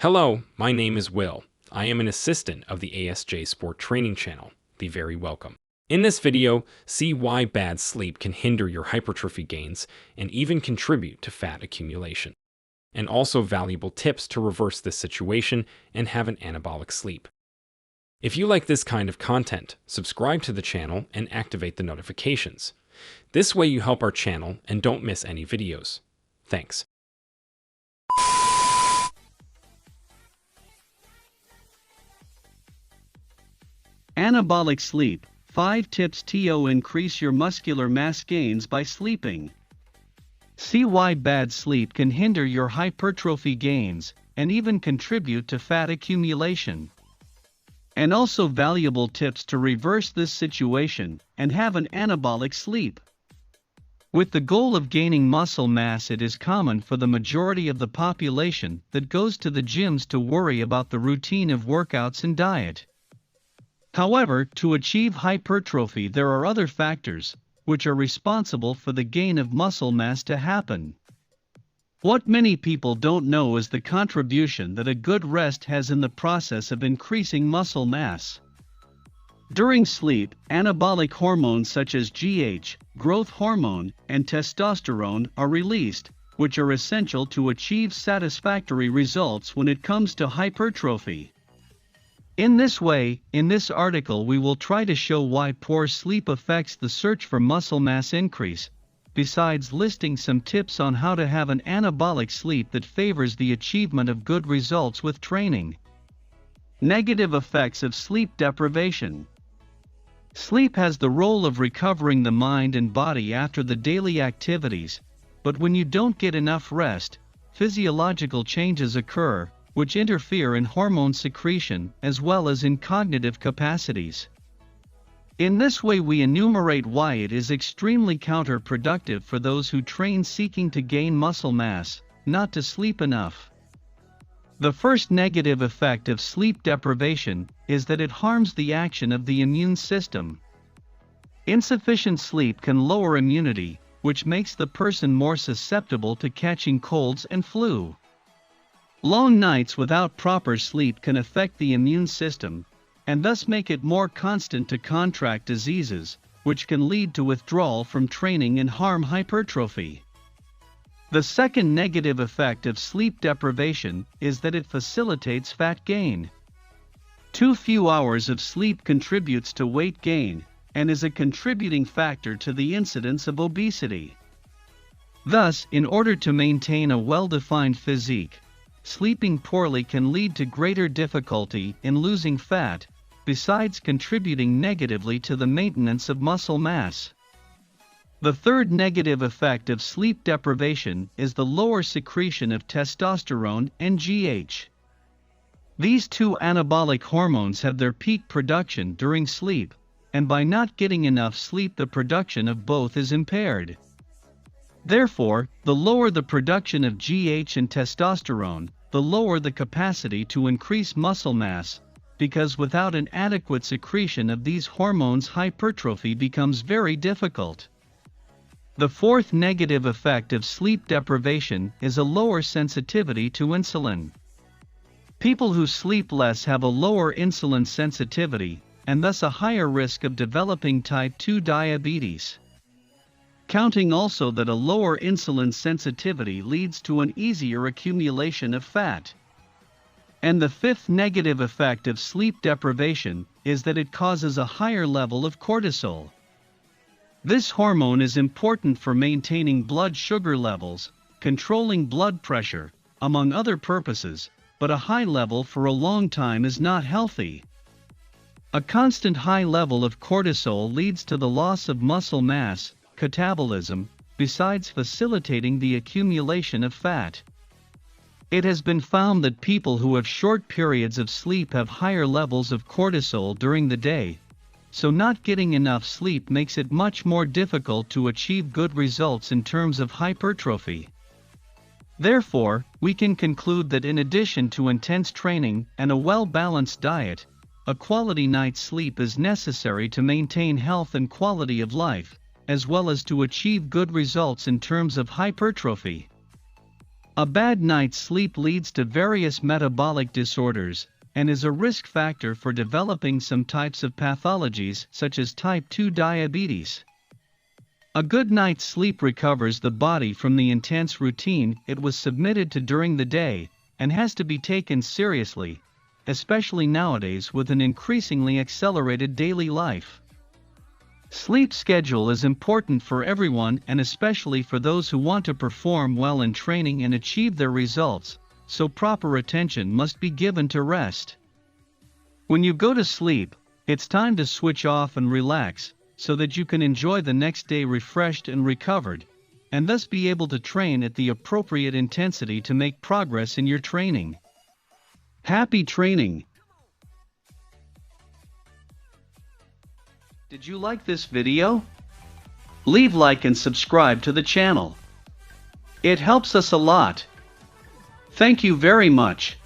Hello, my name is Will. I am an assistant of the ASJ Sport Training channel. Be very welcome. In this video, see why bad sleep can hinder your hypertrophy gains and even contribute to fat accumulation. And also valuable tips to reverse this situation and have an anabolic sleep. If you like this kind of content, subscribe to the channel and activate the notifications. This way you help our channel and don't miss any videos. Thanks. Anabolic sleep. 5 tips to increase your muscular mass gains by sleeping. See why bad sleep can hinder your hypertrophy gains and even contribute to fat accumulation. And also valuable tips to reverse this situation and have an anabolic sleep. With the goal of gaining muscle mass, it is common for the majority of the population that goes to the gyms to worry about the routine of workouts and diet. However, to achieve hypertrophy, there are other factors which are responsible for the gain of muscle mass to happen. What many people don't know is the contribution that a good rest has in the process of increasing muscle mass. During sleep, anabolic hormones such as GH, growth hormone, and testosterone are released, which are essential to achieve satisfactory results when it comes to hypertrophy. In this way, in this article we will try to show why poor sleep affects the search for muscle mass increase, besides listing some tips on how to have an anabolic sleep that favors the achievement of good results with training. Negative effects of sleep deprivation. Sleep has the role of recovering the mind and body after the daily activities, but when you don't get enough rest, physiological changes occur, which interfere in hormone secretion as well as in cognitive capacities. In this way we enumerate why it is extremely counterproductive for those who train seeking to gain muscle mass, not to sleep enough. The first negative effect of sleep deprivation is that it harms the action of the immune system. Insufficient sleep can lower immunity, which makes the person more susceptible to catching colds and flu. Long nights without proper sleep can affect the immune system, and thus make it more constant to contract diseases, which can lead to withdrawal from training and harm hypertrophy. The second negative effect of sleep deprivation is that it facilitates fat gain. Too few hours of sleep contributes to weight gain, and is a contributing factor to the incidence of obesity. Thus, in order to maintain a well-defined physique, sleeping poorly can lead to greater difficulty in losing fat, besides contributing negatively to the maintenance of muscle mass. The third negative effect of sleep deprivation is the lower secretion of testosterone and GH. These two anabolic hormones have their peak production during sleep, and by not getting enough sleep the production of both is impaired. Therefore, the lower the production of GH and testosterone, the lower the capacity to increase muscle mass, because without an adequate secretion of these hormones hypertrophy becomes very difficult. The fourth negative effect of sleep deprivation is a lower sensitivity to insulin. People who sleep less have a lower insulin sensitivity, and thus a higher risk of developing type 2 diabetes. Counting also that a lower insulin sensitivity leads to an easier accumulation of fat. And the fifth negative effect of sleep deprivation is that it causes a higher level of cortisol. This hormone is important for maintaining blood sugar levels, controlling blood pressure, among other purposes, but a high level for a long time is not healthy. A constant high level of cortisol leads to the loss of muscle mass, catabolism, besides facilitating the accumulation of fat. It has been found that people who have short periods of sleep have higher levels of cortisol during the day, so not getting enough sleep makes it much more difficult to achieve good results in terms of hypertrophy. Therefore, we can conclude that in addition to intense training and a well-balanced diet, a quality night's sleep is necessary to maintain health and quality of life, as well as to achieve good results in terms of hypertrophy. A bad night's sleep leads to various metabolic disorders and is a risk factor for developing some types of pathologies such as type 2 diabetes. A good night's sleep recovers the body from the intense routine it was submitted to during the day and has to be taken seriously, especially nowadays with an increasingly accelerated daily life. Sleep schedule is important for everyone and especially for those who want to perform well in training and achieve their results, so proper attention must be given to rest. When you go to sleep, it's time to switch off and relax, so that you can enjoy the next day refreshed and recovered, and thus be able to train at the appropriate intensity to make progress in your training. Happy training! Did you like this video? Leave like and subscribe to the channel. It helps us a lot. Thank you very much.